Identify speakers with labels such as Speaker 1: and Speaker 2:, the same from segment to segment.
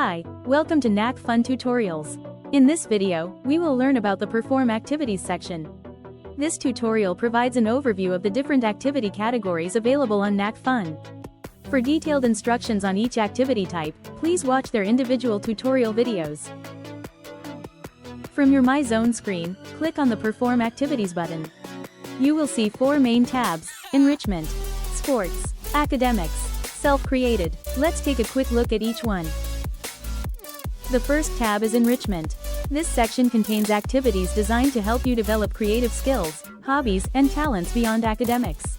Speaker 1: Hi, welcome to NacFun Tutorials. In this video, we will learn about the Perform Activities section. This tutorial provides an overview of the different activity categories available on NacFun. For detailed instructions on each activity type, please watch their individual tutorial videos. From your My Zone screen, click on the Perform Activities button. You will see 4 main tabs: Enrichment, Sports, Academics, Self-Created. Let's take a quick look at each one. The first tab is Enrichment. This section contains activities designed to help you develop creative skills, hobbies, and talents beyond academics.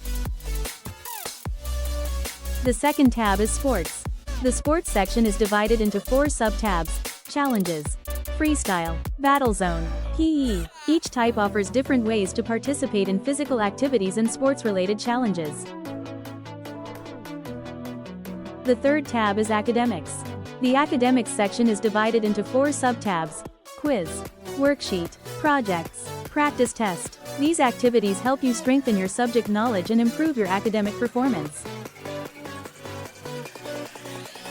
Speaker 1: The second tab is Sports. The Sports section is divided into 4 sub-tabs: Challenges, Freestyle, Battlezone, PE. Each type offers different ways to participate in physical activities and sports-related challenges. The third tab is Academics. The Academics section is divided into 4 sub-tabs: Quiz, Worksheet, Projects, Practice Test. These activities help you strengthen your subject knowledge and improve your academic performance.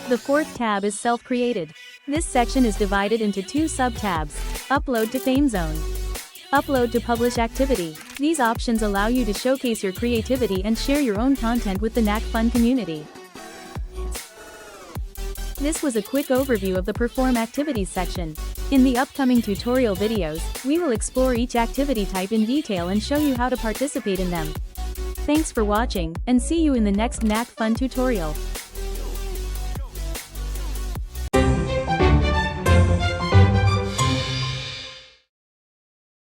Speaker 1: The fourth tab is Self-Created. This section is divided into 2 sub-tabs: Upload to Famezone, Upload to Publish Activity. These options allow you to showcase your creativity and share your own content with the NacFun community. This was a quick overview of the Perform Activities section. In the upcoming tutorial videos, we will explore each activity type in detail and show you how to participate in them. Thanks for watching, and see you in the next NacFun tutorial.